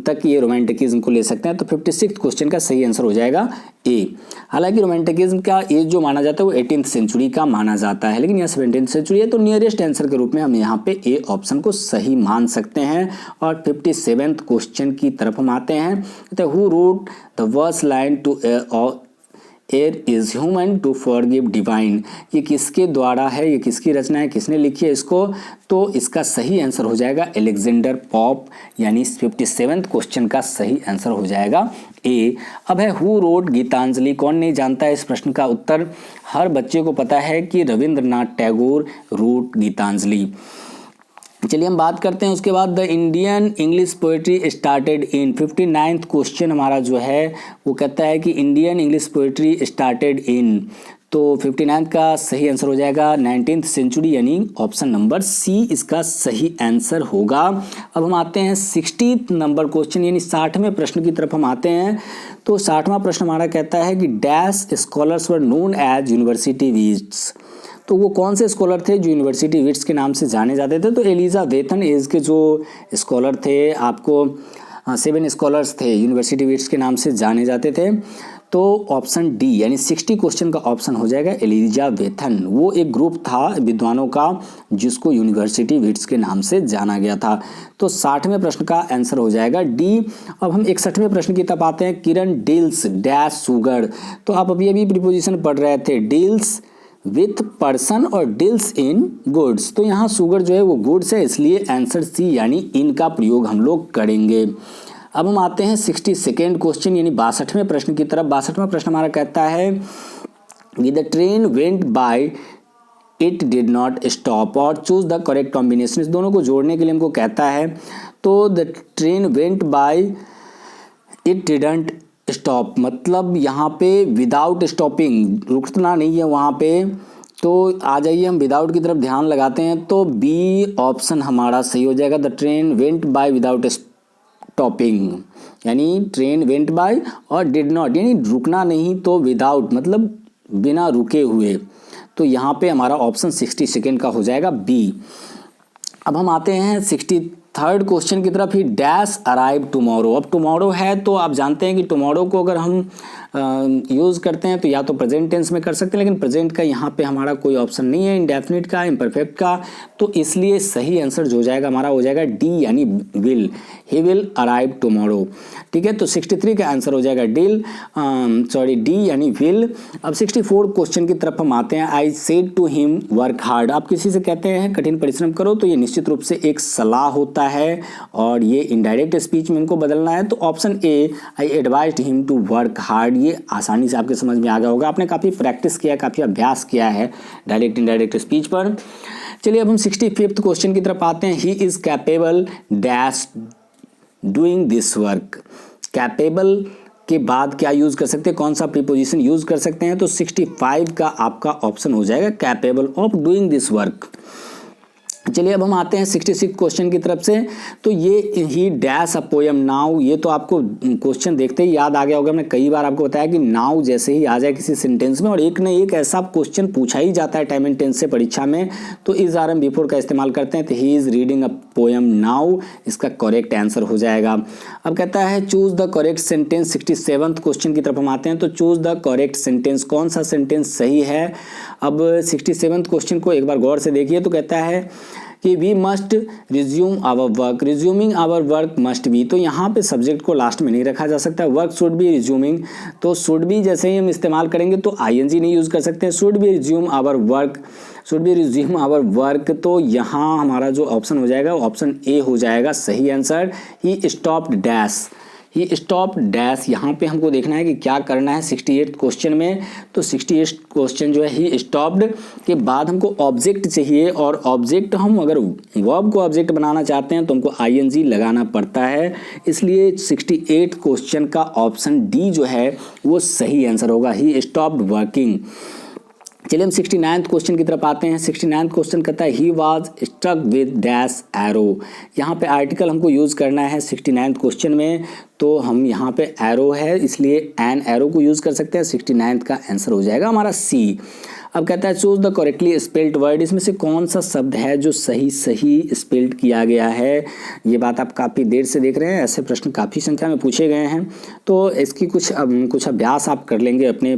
तक ये रोमांटिकिज्म को ले सकते हैं। तो 56 क्वेश्चन का सही आंसर हो जाएगा ए। हालांकि रोमांटिकिज्म का एज जो माना जाता है वो 18th सेंचुरी का माना जाता है, लेकिन यहाँ 17th सेंचुरी है, तो नियरेस्ट आंसर के रूप में हम यहाँ पे ए ऑप्शन को सही मान सकते हैं। और 57th क्वेश्चन की तरफ हम आते हैं। तो who wrote the worst line to err is human to forgive divine. ये किसके द्वारा है, ये किसकी रचना है, किसने लिखी है इसको? तो इसका सही आंसर हो जाएगा अलेक्जेंडर पॉप, यानी 57th क्वेश्चन का सही आंसर हो जाएगा ए। अब है हु रोट गीतांजलि। कौन नहीं जानता है इस प्रश्न का उत्तर? हर बच्चे को पता है कि रविंद्रनाथ टैगोर रोट गीतांजलि। चलिए हम बात करते हैं उसके बाद the Indian English poetry started in. 59th question हमारा जो है वो कहता है कि Indian English poetry started in. तो 59th का सही आंसर हो जाएगा 19th सेंचुरी, यानी ऑप्शन नंबर सी इसका सही आंसर होगा। अब हम आते हैं 60th नंबर क्वेश्चन, यानी 60वें प्रश्न की तरफ हम आते हैं। तो 60वां प्रश्न हमारा कहता है कि dash scholars were known as university wits. तो वो कौन से स्कॉलर थे जो यूनिवर्सिटी विट्स के नाम से जाने जाते थे? तो एलिजाबेथन एज के जो स्कॉलर थे, आपको 7 स्कॉलर्स थे यूनिवर्सिटी विट्स के नाम से जाने जाते थे। तो ऑप्शन डी यानी 60 क्वेश्चन का ऑप्शन हो जाएगा एलिजाबेथन। वो एक ग्रुप था विद्वानों का जिसको यूनिवर्सिटी विट्स के नाम से जाना गया था। तो 60वें प्रश्न का आंसर हो जाएगा डी। अब हम 61वें प्रश्न की तरफ आते हैं। किरण डील्स डैश सुगर। तो आप अभी प्रीपोजिशन पढ़ रहे थे, डील्स विथ पर्सन और डील्स इन गुड्स। तो यहाँ सुगर जो है वो गुड्स है, इसलिए आंसर सी यानी इन का प्रयोग हम लोग करेंगे। अब हम आते हैं 62nd क्वेश्चन यानी 62वें प्रश्न की तरफ। 62वां प्रश्न हमारा कहता है कि the train went by it did not stop और चूज द करेक्ट कॉम्बिनेशन। इस दोनों को जोड़ने के लिए हमको कहता है। तो the train went by it didn't stop, मतलब यहाँ पे विदाउट स्टॉपिंग, रुकना नहीं है वहाँ पे। तो आ जाइए हम विदाउट की तरफ ध्यान लगाते हैं। तो बी ऑप्शन हमारा सही हो जाएगा। The train went by without stopping, यानी ट्रेन वेंट बाय और डिड नॉट यानी रुकना नहीं, तो विदाउट मतलब बिना रुके हुए। तो यहाँ पे हमारा ऑप्शन 62nd का हो जाएगा बी। अब हम आते हैं 63rd क्वेश्चन की तरफ। ही डैश अराइव टुमारो। अब टुमारो है तो आप जानते हैं कि टुमारो को अगर हम यूज़ करते हैं तो या तो प्रेजेंट टेंस में कर सकते हैं, लेकिन प्रेजेंट का यहाँ पे हमारा कोई ऑप्शन नहीं है, इंडेफिनिट का, इम्परफेक्ट का। तो इसलिए सही आंसर जो हो जाएगा हमारा हो जाएगा डी यानी will. He will arrive tomorrow. ठीक है, तो 63 का आंसर हो जाएगा डी यानी विल। अब 64 क्वेश्चन की तरफ हम आते हैं। I said to him work hard. आप किसी से कहते हैं कठिन परिश्रम करो तो ये निश्चित रूप से एक सलाह होता है और ये इनडायरेक्ट स्पीच में इनको बदलना है। तो option A I advised him to work hard, ये आसानी से आपके समझ में आ गया होगा। आपने काफ़ी प्रैक्टिस किया, काफ़ी अभ्यास किया है डायरेक्ट इनडायरेक्ट स्पीच पर। चलिए अब हम 65th क्वेश्चन की तरफ आते हैं। He is capable dash doing this work. Capable के बाद क्या यूज़ कर सकते हैं, कौन सा प्रीपोजिशन यूज़ कर सकते हैं? तो 65 का आपका ऑप्शन हो जाएगा capable of doing this work. चलिए अब हम आते हैं 66 क्वेश्चन की तरफ से। तो ये ही डैश अ पोयम नाउ, ये तो आपको क्वेश्चन देखते ही याद आ गया होगा। हमने कई बार आपको बताया कि नाउ जैसे ही आ जाए किसी सेंटेंस में और एक न एक ऐसा क्वेश्चन पूछा ही जाता है टाइम एंड टेंस से परीक्षा में, तो इज आर एम बिफोर का इस्तेमाल करते हैं। तो he is reading a poem now, इसका करेक्ट आंसर हो जाएगा। अब कहता है choose the correct sentence. 67th question की तरफ हम आते हैं। तो चूज द करेक्ट सेंटेंस, कौन सा सेंटेंस सही है? अब 67th क्वेश्चन को एक बार गौर से देखिए। तो कहता है कि we must resume our work. Resuming our work must be, तो यहाँ पे सब्जेक्ट को लास्ट में नहीं रखा जा सकता। वर्क शुड बी रिज्यूमिंग, तो शुड बी जैसे ही हम इस्तेमाल करेंगे तो आईएनजी नहीं यूज़ कर सकते। Should be resume our work, should be resume our work. तो यहाँ हमारा जो ऑप्शन हो जाएगा ऑप्शन ए हो जाएगा सही answer. He stopped dash, he stop dash, यहाँ पे हमको देखना है कि क्या करना है 68 क्वेश्चन में। तो 68 क्वेश्चन जो है ही स्टॉप्ड के बाद हमको ऑब्जेक्ट चाहिए, और ऑब्जेक्ट हम अगर वर्ब को ऑब्जेक्ट बनाना चाहते हैं तो हमको आईएनजी लगाना पड़ता है, इसलिए 68 क्वेश्चन का ऑप्शन डी जो है वो सही आंसर होगा, ही स्टॉप्ड वर्किंग। चलिए हम 69 क्वेश्चन की तरफ आते हैं। 69 क्वेश्चन कहता है he was struck with dash arrow. यहाँ पे आर्टिकल हमको यूज़ करना है 69 क्वेश्चन में, तो हम यहाँ पे एरो है इसलिए एन एरो को यूज़ कर सकते हैं। 69 का आंसर हो जाएगा हमारा सी। अब कहता है choose the correctly spelled word, इसमें से कौन सा शब्द है जो सही स्पेल्ड किया गया है। ये बात आप काफ़ी देर से देख रहे हैं, ऐसे प्रश्न काफ़ी संख्या में पूछे गए हैं, तो इसकी कुछ अभ्यास आप कर लेंगे अपने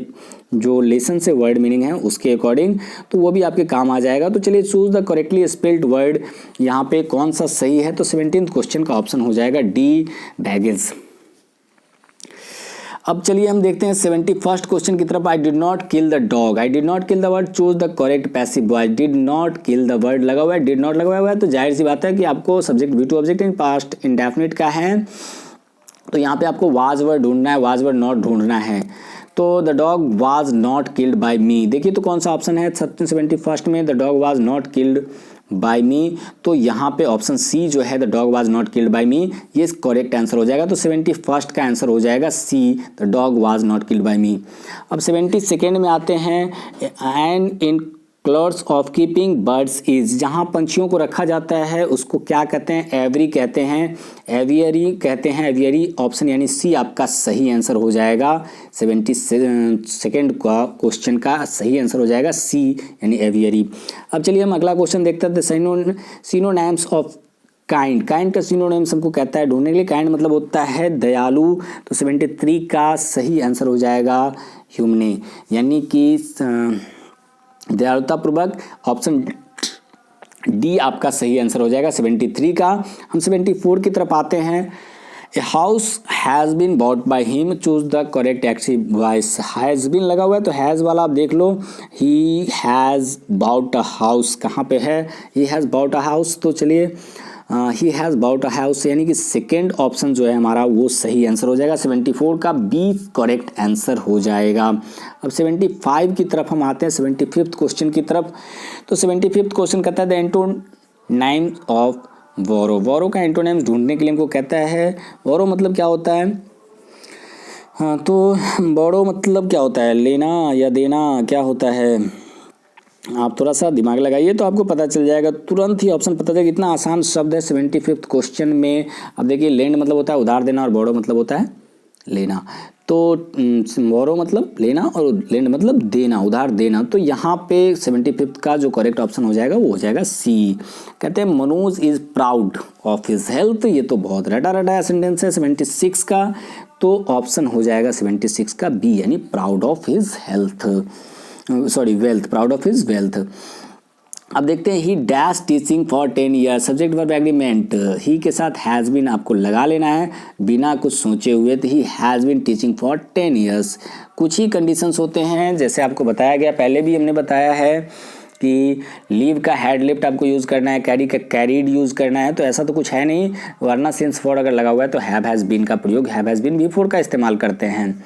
जो लेसन से वर्ड मीनिंग है उसके अकॉर्डिंग, तो वो भी आपके काम आ जाएगा। तो चलिए choose the correctly spelled word, यहाँ पे कौन सा सही है, तो 17th क्वेश्चन का ऑप्शन हो जाएगा डी बैगेज। अब चलिए हम देखते हैं 71st क्वेश्चन की तरफ। I did not kill the dog, I did not kill the word, choose the correct passive voice. Did not kill the word लगा हुआ है, डिड नॉट लगा हुआ है, तो जाहिर सी बात है कि आपको subject V2 object in past indefinite का है, तो यहाँ पे आपको वाज वर्ड ढूंढना है, वाज वर्ड नॉट ढूंढना है। तो the dog was not killed by me, देखिए तो कौन सा ऑप्शन है 71st में, the dog was not killed by me, तो यहाँ पे ऑप्शन सी जो है the dog was not killed by me, ये करेक्ट आंसर हो जाएगा। तो 71st का आंसर हो जाएगा C, the dog was not killed by me. अब 72nd में आते हैं। And in clothes of keeping birds is, जहाँ पंछियों को रखा जाता है उसको क्या कहते हैं, एवरी कहते हैं, एवियरी कहते हैं, एवियरी। ऑप्शन यानी सी आपका सही आंसर हो जाएगा। 72nd का क्वेश्चन का सही आंसर हो जाएगा सी यानी एवियरी। अब चलिए हम अगला क्वेश्चन देखते हैं। सिनोनिम्स ऑफ काइंड, काइंड का सिनोनिम्स हमको कहता है ढूंढने के लिए, काइंड मतलब होता है दयालु, तो 73 का सही आंसर हो जाएगा ह्यूमने, यानी कि दयालुतापूर्वक। ऑप्शन डी आपका सही आंसर हो जाएगा 73 का। हम 74 की तरफ आते हैं। A house has been bought by him, choose the correct active voice. Has been लगा हुआ है तो हैज़ वाला आप देख लो, he has bought a house कहाँ पे है, he has bought a house, तो चलिए he has bought a house यानी कि सेकेंड ऑप्शन जो है हमारा वो सही आंसर हो जाएगा। 74 का बी करेक्ट आंसर हो जाएगा। अब 75 की तरफ हम आते हैं, 75th क्वेश्चन की तरफ। तो 75th क्वेश्चन कहता है द एंटोनाइम्स ऑफ बोरो, बोरो का एंटोनाइम्स ढूंढने के लिए हमको कहता है, बोरो मतलब क्या होता है, हाँ तो बोरो मतलब क्या होता है, लेना या देना क्या होता है, आप थोड़ा सा दिमाग लगाइए तो आपको पता चल जाएगा, तुरंत ही ऑप्शन पता चलेगा। इतना आसान शब्द है 75th क्वेश्चन में। अब देखिए लैंड मतलब होता है उधार देना और बोरो मतलब होता है लेना, तो बोरो मतलब लेना और लैंड मतलब देना, उधार देना। तो यहाँ पे 75th का जो करेक्ट ऑप्शन हो जाएगा वो हो जाएगा सी। कहते हैं Manoj is proud of his health, ये तो बहुत रटा रटाया सेंटेंस है 76 का, तो ऑप्शन हो जाएगा 76 का बी यानी proud of his health, sorry wealth, proud of his wealth. अब देखते हैं he dash teaching for 10 years, subject verb agreement, he के साथ हैज़ बीन आपको लगा लेना है बिना कुछ सोचे हुए, तो he has been teaching for 10 years. कुछ ही कंडीशंस होते हैं जैसे आपको बताया गया, पहले भी हमने बताया है कि लीव का हैड लिफ्ट आपको यूज़ करना है, कैरी का कैरीड यूज़ करना है, तो ऐसा तो कुछ है नहीं, वरना सिंस फॉर अगर लगा हुआ है तो हैव हैज़ बीन का प्रयोग, हैव हैज़ बीन बिफोर का इस्तेमाल करते हैं।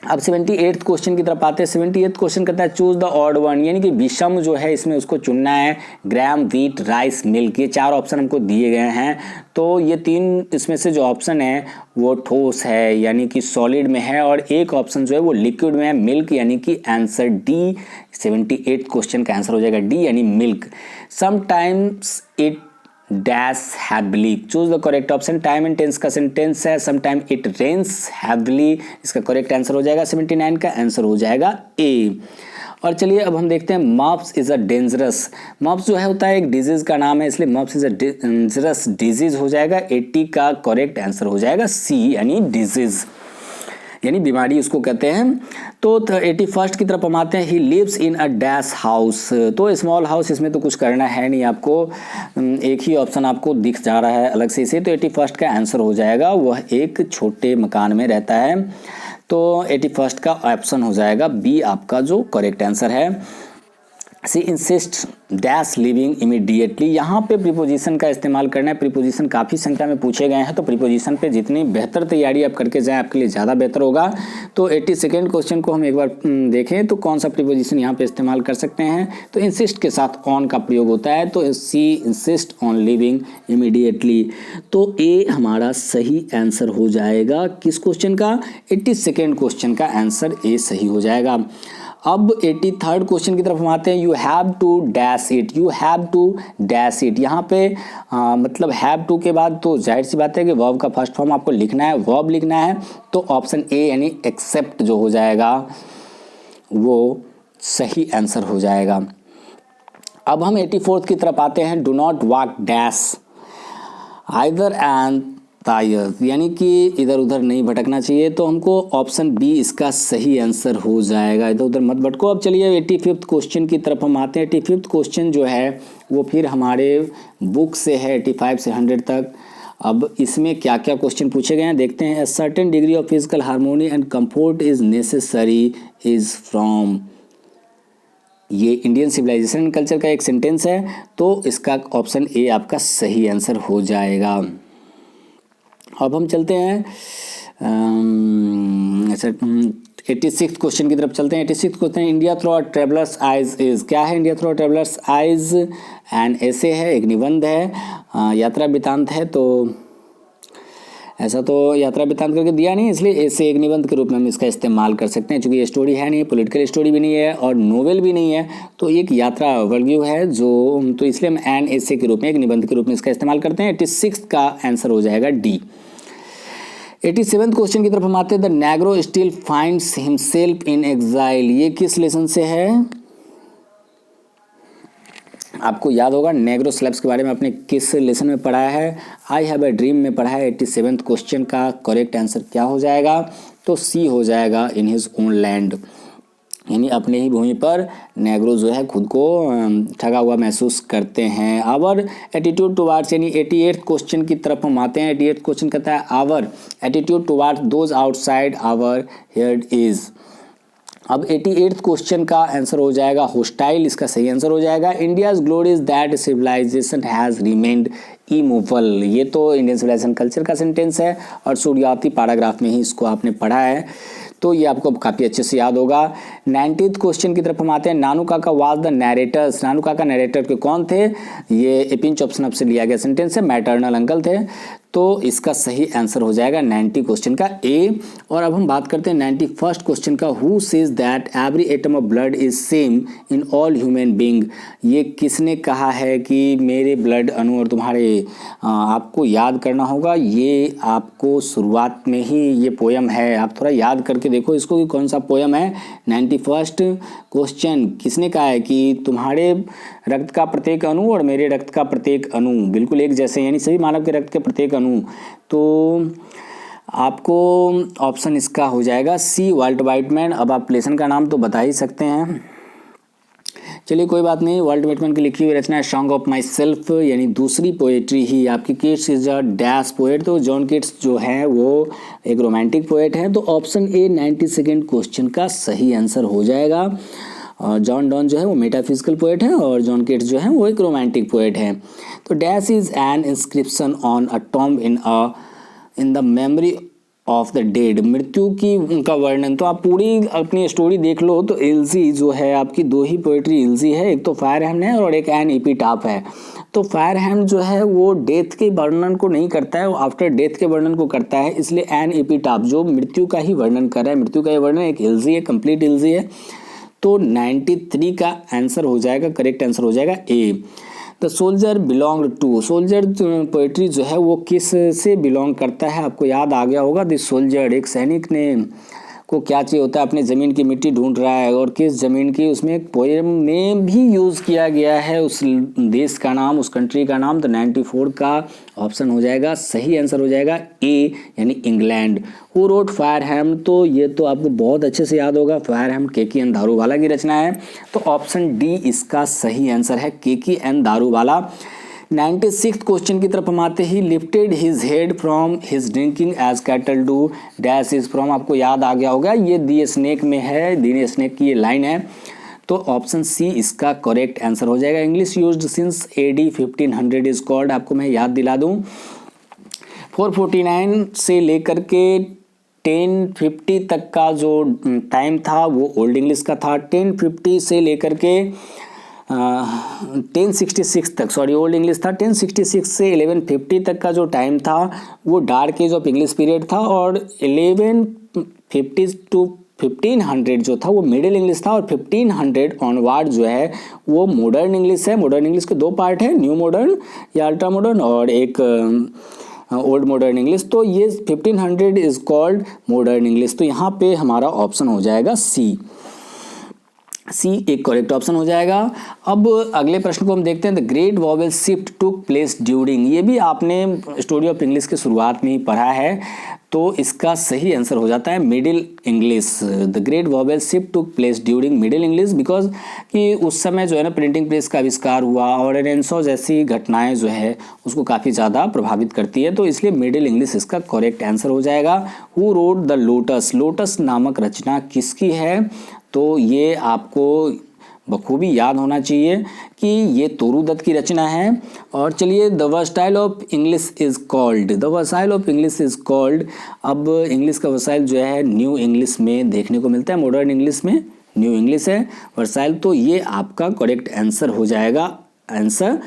अब 78th क्वेश्चन की तरफ आते हैं। 78th क्वेश्चन कहता है चूज द ऑड वन, यानी कि विषम जो है इसमें उसको चुनना है। ग्राम, व्हीट, राइस, मिल्क, ये 4 ऑप्शन हमको दिए गए हैं, तो ये 3 इसमें से जो ऑप्शन है वो ठोस है यानी कि सॉलिड में है, और एक ऑप्शन जो है वो लिक्विड में है मिल्क, यानी कि आंसर डी 78th क्वेश्चन का आंसर हो जाएगा डी यानी milk. Sometimes it dash heavily, choose the correct option. Time and tense का सेंटेंस है, some time it rains heavily, इसका करेक्ट आंसर हो जाएगा 79 का आंसर हो जाएगा ए। और चलिए अब हम देखते हैं मप्स इज अ डेंजरस, मप्स जो है होता है एक डिजीज का नाम है, इसलिए मप्स इज अ डेंजरस डिजीज हो जाएगा। 80 का करेक्ट आंसर हो जाएगा सी यानी डिजीज यानी बीमारी उसको कहते हैं। तो 81st की तरफ हम आते हैं। He lives in a dash house, तो स्मॉल हाउस, इसमें तो कुछ करना है नहीं आपको, एक ही ऑप्शन आपको दिख जा रहा है अलग से इसे, तो 81st का आंसर हो जाएगा वह एक छोटे मकान में रहता है, तो 81st का ऑप्शन हो जाएगा बी आपका जो करेक्ट आंसर है। सी इंसिस्ट डैश लिविंग इमीडिएटली। यहाँ पे प्रीपोजिशन का इस्तेमाल करना है। प्रीपोजिशन काफ़ी संख्या में पूछे गए हैं, तो प्रीपोजिशन पे जितनी बेहतर तैयारी आप करके जाएं आपके लिए ज़्यादा बेहतर होगा। तो 82nd क्वेश्चन को हम एक बार देखें तो कौन सा प्रीपोजिशन यहाँ पे इस्तेमाल कर सकते हैं। तो इंसिस्ट के साथ ऑन का प्रयोग होता है, तो सी इंसिस्ट ऑन लिविंग इमीडिएटली। तो ए हमारा सही आंसर हो जाएगा किस क्वेश्चन का, 82nd क्वेश्चन का आंसर ए सही हो जाएगा। अब 83rd क्वेश्चन की तरफ हम आते हैं। You have to dash it, you have to dash it. यहाँ पे मतलब हैव टू के बाद तो जाहिर सी बात है कि वर्ब का फर्स्ट फॉर्म आपको लिखना है, वर्ब लिखना है, तो ऑप्शन ए यानी एक्सेप्ट जो हो जाएगा वो सही आंसर हो जाएगा। अब हम 84th की तरफ आते हैं। Do not walk dash either and तायर, यानी कि इधर उधर नहीं भटकना चाहिए, तो हमको ऑप्शन बी इसका सही आंसर हो जाएगा। इधर उधर मत भटको। अब चलिए 85th क्वेश्चन की तरफ हम आते हैं। 85th क्वेश्चन जो है वो फिर हमारे बुक से है 85 से 100 तक। अब इसमें क्या क्या क्वेश्चन पूछे गए हैं देखते हैं। A certain degree of physical harmony and comfort is necessary is from, ये इंडियन सिविलाइजेशन एंड कल्चर का एक सेंटेंस है, तो इसका ऑप्शन ए आपका सही आंसर हो जाएगा। अब हम चलते हैं 86th क्वेश्चन की तरफ चलते हैं। 86th question, India through our travellers eyes is, क्या है India through our travellers eyes? An essay है, एक निबंध है, यात्रा वृत्तांत है। तो ऐसा तो यात्रा वृत्तांत करके दिया नहीं, इसलिए ऐसे एक निबंध के रूप में हम इसका इस्तेमाल कर सकते हैं। चूँकि ये स्टोरी है नहीं, पॉलिटिकल स्टोरी भी नहीं है और नोवेल भी नहीं है, तो एक यात्रा वर्गीय है जो, तो इसलिए हम एन ऐसे के रूप में, एक निबंध के रूप में इसका इस्तेमाल करते हैं। 86th का आंसर हो जाएगा डी। 87th क्वेश्चन की तरफ हम आते हैं। The Negro still finds himself in exile, ये किस लेसन से है? आपको याद होगा नेग्रो स्लैब्स के बारे में आपने किस लेसन में पढ़ा है? आई हैव अ ड्रीम में पढ़ा है। 87th क्वेश्चन का करेक्ट आंसर क्या हो जाएगा? तो सी हो जाएगा, इन हिज ओन लैंड, यानी अपने ही भूमि पर नेग्रो जो है खुद को ठगा हुआ महसूस करते हैं। आवर एटीट्यूड टुवार्ड्स, यानी 88th क्वेश्चन की तरफ हम आते हैं। 88th क्वेश्चन कहता है our attitude towards those outside our head is. अब 88th क्वेश्चन का आंसर हो जाएगा होस्टाइल, इसका सही आंसर हो जाएगा। India's glory is that civilisation has remained immovable, ये तो इंडियन सिविलाइजेशन कल्चर का सेंटेंस है और शुरुआती पैराग्राफ में ही इसको आपने पढ़ा है, तो ये आपको काफ़ी अच्छे से याद होगा। 90th क्वेश्चन की तरफ हम आते हैं। नानू काका वाज द नैरेटर्स, नानू काका नैरेटर के कौन थे? ये एपिंच ऑप्शन अब से लिया गया सेंटेंस है, मैटरनल अंकल थे, तो इसका सही आंसर हो जाएगा 90 क्वेश्चन का ए। और अब हम बात करते हैं 91st क्वेश्चन का। Who says that every atom of blood is same in all human being, ये किसने कहा है कि मेरे ब्लड अणु और तुम्हारे, आपको याद करना होगा, ये आपको शुरुआत में ही ये पोयम है, आप थोड़ा याद करके देखो इसको कि कौन सा पोयम है। 91st क्वेश्चन किसने कहा है कि तुम्हारे रक्त का प्रत्येक अणु और मेरे रक्त का प्रत्येक अणु बिल्कुल एक जैसे, यानी सभी मानव के रक्त के प्रत्येक अणु, तो आपको ऑप्शन इसका हो जाएगा सी, वाल्ट वाइटमैन। अब आप लेसन का नाम तो बता ही सकते हैं, चलिए कोई बात नहीं। वाल्ट वाइटमैन की लिखी हुई रचना है सॉन्ग ऑफ माई सेल्फ, यानी दूसरी पोएट्री ही आपकी। Keats is a dash poet, तो जॉन किट्स जो है वो एक रोमांटिक पोएट है, तो ऑप्शन ए 92nd क्वेश्चन का सही आंसर हो जाएगा। जॉन डॉन जो है वो मेटाफिजिकल पोएट है और जॉन किट्स जो है वो एक रोमांटिक पोएट है। तो dash is an inscription on a tomb in the memory of the dead, मृत्यु की उनका वर्णन। तो आप पूरी अपनी स्टोरी देख लो तो इल्जी जो है आपकी, दो ही पोएट्री इल्जी है, एक तो फायरहैंड है और एक एन एपिटाफ है। तो फायरहैंड जो है वो डेथ के वर्णन को नहीं करता है, वो आफ्टर डेथ के वर्णन को करता है, इसलिए एन एपिटाफ जो मृत्यु का ही वर्णन कर रहा है, मृत्यु का ये वर्णन एक इल्जी है, कंप्लीट इल्जी है। तो 93 का आंसर हो जाएगा, करेक्ट आंसर हो जाएगा A. The soldier belong to, soldier poetry जो है वो किस से बिलोंग करता है? आपको याद आ गया होगा। द सोल्जर, एक सैनिक ने को क्या चाहिए होता है, अपने ज़मीन की मिट्टी ढूंढ रहा है, और किस ज़मीन की, उसमें एक पोएम में भी यूज़ किया गया है उस देश का नाम, उस कंट्री का नाम। तो 94 का ऑप्शन हो जाएगा, सही आंसर हो जाएगा ए, यानी इंग्लैंड। हु रोट फायरहैम, तो ये तो आपको बहुत अच्छे से याद होगा, फायरहैम के एन दारूवाला की रचना है, तो ऑप्शन डी इसका सही आंसर है, के एन दारूवाला। 96th क्वेश्चन की तरफ हम आते ही। Lifted his head from his drinking as cattle do dash is from, आपको याद आ गया होगा, ये दी स्नेक में है, दी स्नेक की ये लाइन है। तो ऑप्शन सी इसका करेक्ट आंसर हो जाएगा। English used since AD 1500 is called, आपको मैं याद दिला दूं 449 से लेकर के 1050 तक का जो टाइम था वो ओल्ड इंग्लिश का था। 1050 से लेकर के 1066 तक, सॉरी ओल्ड इंग्लिश था। 1066 से 1150 तक का जो टाइम था वो dark age of English period था, और 1150 टू 1500 जो था वो मिडिल इंग्लिश था, और 1500 ऑनवर्ड जो है वो मॉडर्न इंग्लिश है। मॉडर्न इंग्लिश के दो पार्ट है, न्यू मॉडर्न या अल्ट्रा मॉडर्न, और एक ओल्ड मॉडर्न इंग्लिश। तो ये 1500 इज कॉल्ड मॉडर्न इंग्लिश। तो यहाँ पे हमारा ऑप्शन हो जाएगा सी एक करेक्ट ऑप्शन हो जाएगा। अब अगले प्रश्न को हम देखते हैं। The great vowel shift took place during, ये भी आपने स्टोरी ऑफ इंग्लिश के शुरुआत में ही पढ़ा है, तो इसका सही आंसर हो जाता है middle English. The great vowel shift took place during middle English, because कि उस समय जो है ना प्रिंटिंग प्रेस का आविष्कार हुआ और रेनेसां जैसी घटनाएं जो है उसको काफ़ी ज़्यादा प्रभावित करती है, तो इसलिए मिडिल इंग्लिश इसका करेक्ट आंसर हो जाएगा। Who wrote the lotus, lotus नामक रचना किसकी है? तो ये आपको बखूबी याद होना चाहिए कि ये तोरू दत्त की रचना है। और चलिए, the vassal of English is called, the vassal of English is called. अब इंग्लिश का वसाइल जो है न्यू इंग्लिश में देखने को मिलता है, मॉडर्न इंग्लिश में न्यू इंग्लिश है वसाइल। तो ये आपका करेक्ट आंसर हो जाएगा, आंसर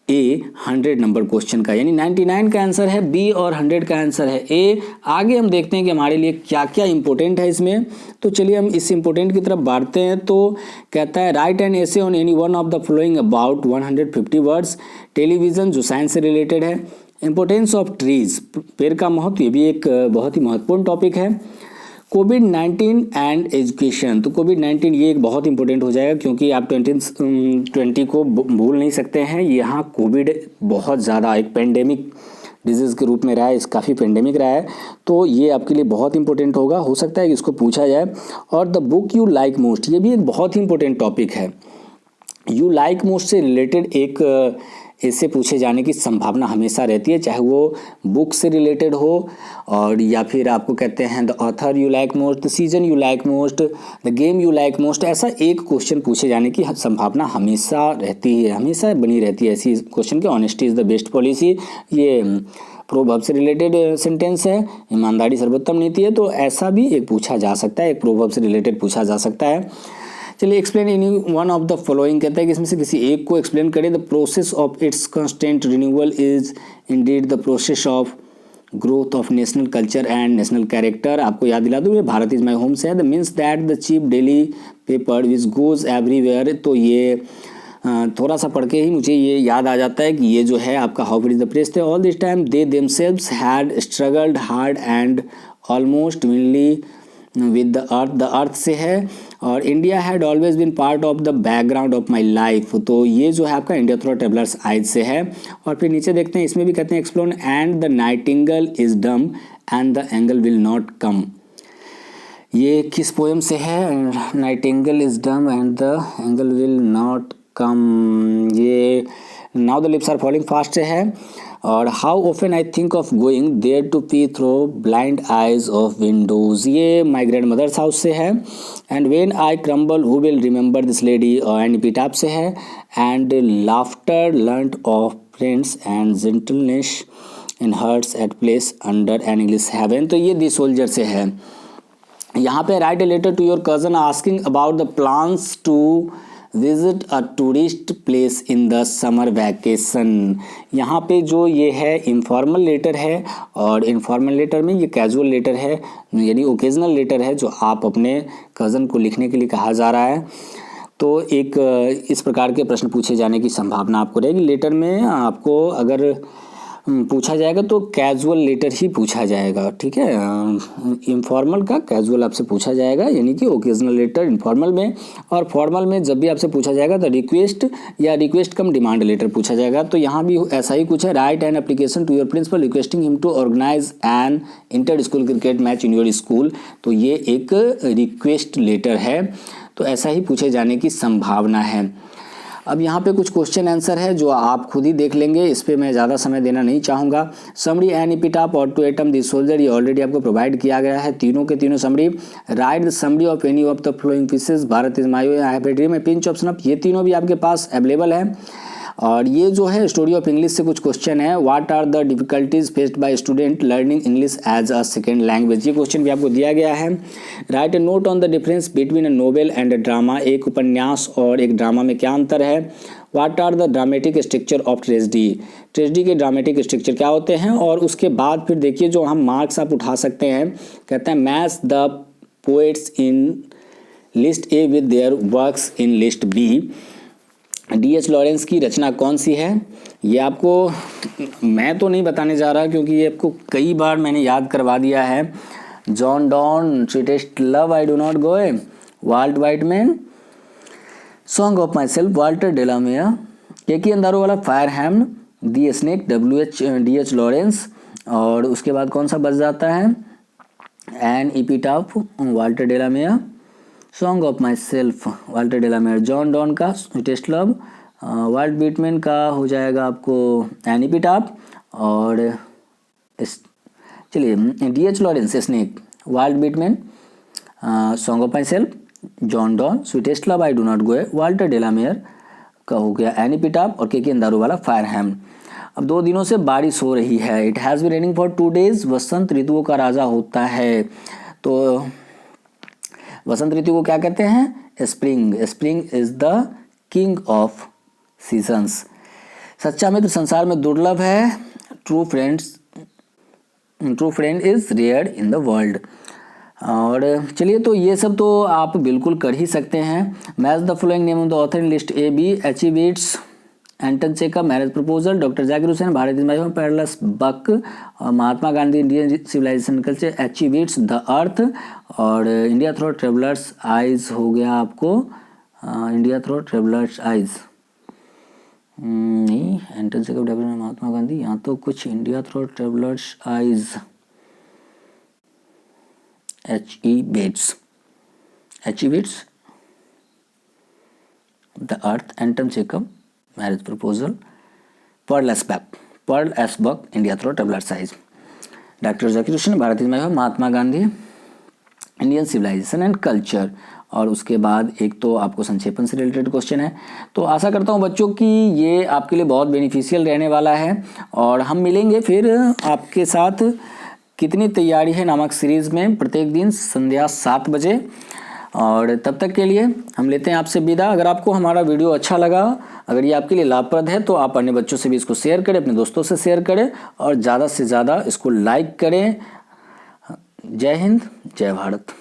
ए 100 नंबर क्वेश्चन का, यानी 99 का आंसर है बी और 100 का आंसर है ए। आगे हम देखते हैं कि हमारे लिए क्या क्या इंपॉर्टेंट है इसमें। तो चलिए हम इस इंपॉर्टेंट की तरफ बढ़ते हैं। तो कहता है write an essay on any one of the following about 150 words. Television जो साइंस से रिलेटेड है। इंपॉर्टेंस ऑफ ट्रीज, पेड़ का महत्व, ये भी एक बहुत ही महत्वपूर्ण टॉपिक है। कोविड-19 एंड एजुकेशन, तो कोविड-19 ये एक बहुत इंपॉर्टेंट हो जाएगा, क्योंकि आप 2020 को भूल नहीं सकते हैं। यहाँ कोविड बहुत ज़्यादा एक पेंडेमिक डिजीज़ के रूप में रहा है, इस काफ़ी पेंडेमिक रहा है, तो ये आपके लिए बहुत इंपॉर्टेंट होगा, हो सकता है कि इसको पूछा जाए। और the book you like most, ये भी एक बहुत ही इंपॉर्टेंट टॉपिक है। यू लाइक मोस्ट से रिलेटेड एक इससे पूछे जाने की संभावना हमेशा रहती है, चाहे वो बुक से रिलेटेड हो और या फिर आपको कहते हैं the author you like most, the season you like most, the game you like most. ऐसा एक क्वेश्चन पूछे जाने की संभावना हमेशा रहती है, हमेशा बनी रहती है ऐसी क्वेश्चन की। Honesty is the best policy, ये प्रोवर्ब से रिलेटेड सेंटेंस है। ईमानदारी सर्वोत्तम नीति है, तो ऐसा भी एक पूछा जा सकता है, एक प्रोवर्ब से रिलेटेड पूछा जा सकता है। चलिए, explain any one of the following, कहता है कि इसमें से किसी एक को एक्सप्लेन करें। The process of its constant renewal is indeed the process of growth of national culture and national character. आपको याद दिला दूँ, ये भारत इज माई होम से है। The means that the cheap daily paper which goes everywhere, तो ये थोड़ा सा पढ़ के ही मुझे ये याद आ जाता है कि ये जो है आपका हाउ इज द प्रेस थे। All this time they themselves had struggled hard and almost vainly with the earth से है। और India had always been part of the background of my life, तो ये जो है आपका इंडिया थ्रू ट्रेवलर्स आइज से है। और फिर नीचे देखते हैं, इसमें भी कहते हैं एक्सप्लोन and the nightingale is dumb and the angel will not come. ये किस पोएम से है? Nightingale is dumb and the angel will not come, ये now the lips are falling fast से है। और how often I think of going there to peer through blind eyes of windows, ये my grandmother's house से है। And when I crumble who will remember this lady, and epitaph से है। And laughter learned of friends and gentleness in hearts at place under an English heaven, तो ये the soldier से है। यहाँ पे write a letter to your cousin asking about the plans to visit a tourist place in the summer vacation. यहाँ पे जो ये है इनफॉर्मल लेटर है, और इनफॉर्मल लेटर में ये कैजुअल लेटर है, यानी ओकेजनल लेटर है जो आप अपने कज़न को लिखने के लिए कहा जा रहा है। तो एक इस प्रकार के प्रश्न पूछे जाने की संभावना आपको रहेगी। लेटर में आपको अगर पूछा जाएगा तो कैजुअल लेटर ही पूछा जाएगा, ठीक है। इनफॉर्मल का कैजुअल आपसे पूछा जाएगा, यानी कि ओकेजनल लेटर इनफॉर्मल में। और फॉर्मल में जब भी आपसे पूछा जाएगा तो रिक्वेस्ट या रिक्वेस्ट कम डिमांड लेटर पूछा जाएगा। तो यहाँ भी ऐसा ही कुछ है। Write an application to your principal requesting him to organise an inter school cricket match in your school, तो ये एक रिक्वेस्ट लेटर है, तो ऐसा ही पूछे जाने की संभावना है। अब यहाँ पे कुछ क्वेश्चन आंसर है जो आप खुद ही देख लेंगे, इस पे मैं ज़्यादा समय देना नहीं चाहूँगा। समरी एन एपिटाफ और टू एटम द सोल्जर, ये ऑलरेडी आपको प्रोवाइड किया गया है, तीनों के तीनों summary. Right the summary of any of the flowing pieces, Bharat is my I have a dream, A pinch of snuff, ये तीनों भी आपके पास अवेलेबल है। और ये जो है स्टोरी ऑफ इंग्लिश से कुछ क्वेश्चन है। What are the difficulties faced by student learning English as a second language, ये क्वेश्चन भी आपको दिया गया है। Write a note on the difference between a novel and a drama, एक उपन्यास और एक ड्रामा में क्या अंतर है। What are the dramatic structure of tragedy, tragedy के ड्रामेटिक स्ट्रक्चर क्या होते हैं। और उसके बाद फिर देखिए जो हम मार्क्स आप उठा सकते हैं, कहते हैं match the poets in list A with their works in list B. D H. Lawrence की रचना कौन सी है, ये आपको मैं तो नहीं बताने जा रहा क्योंकि ये आपको कई बार मैंने याद करवा दिया है। John Donne, sweetest love, I do not go, Walt Whitman, song of myself, Walter de la Mare, के अंधारों वाला, फायर हैम्ड, दी स्नेक, डी.एच. लॉरेंस। और उसके बाद कौन सा बच जाता है, an epitaph, Walter de la Mare, song of myself, Walter de la Mare. John Donne का स्वीटेस्ट लव, वाल्ट विटमैन का हो जाएगा आपको एन एपिटाफ। और चलिए D H. Lawrence snake, Walt Whitman, song of my self, John Donne sweetest love, I do not go, Walter de la Mare का हो गया एन एपिटाफ। और के अंधारों वाला फायर हैम्ड। अब 2 दिनों से बारिश हो रही है। It has been raining for 2 days, वसंत ऋतुओं का राजा होता है। तो वसंत ऋतु को क्या कहते हैं, spring. Spring is the king of seasons. सच्चा मित्र संसार में दुर्लभ है। True friend is rare in the world. और चलिए तो ये सब तो आप बिल्कुल कर ही सकते हैं। Match the following name of the author in list A B, एचिवेट्स, Anton Chekhov, marriage proposal, doctor Zakir Hussain, Bharat is my home, Pearl Buck, Mahatma Gandhi, Indian civilisation culture, एचिवेट्स, द अर्थ। और इंडिया थ्रू ट्रेवलर्स आइज हो गया आपको, इंडिया थ्रू ट्रेवलर्स आइज नहीं, Anton Chekhov, doctor Mahatma Gandhi, यहाँ तो कुछ इंडिया थ्रू ट्रेवलर्स आइज, एचिवेट्स, the earth, Anton Chekhov, marriage proposal, Pearl S Buck, India through traveller size, doctor Zakir Hussain, Bharat is my home, Mahatma Gandhi, Indian civilisation and culture. और उसके बाद एक तो आपको संक्षेपण से रिलेटेड क्वेश्चन है। तो आशा करता हूँ बच्चों कि ये आपके लिए बहुत बेनिफिशियल रहने वाला है। और हम मिलेंगे फिर आपके साथ कितनी तैयारी है नामक सीरीज़ में प्रत्येक दिन संध्या 7 बजे। और तब तक के लिए हम लेते हैं आपसे विदा। अगर आपको हमारा वीडियो अच्छा लगा, अगर ये आपके लिए लाभप्रद है तो आप अन्य बच्चों से भी इसको शेयर करें, अपने दोस्तों से शेयर करें और ज़्यादा से ज़्यादा इसको लाइक करें। जय हिंद, जय भारत।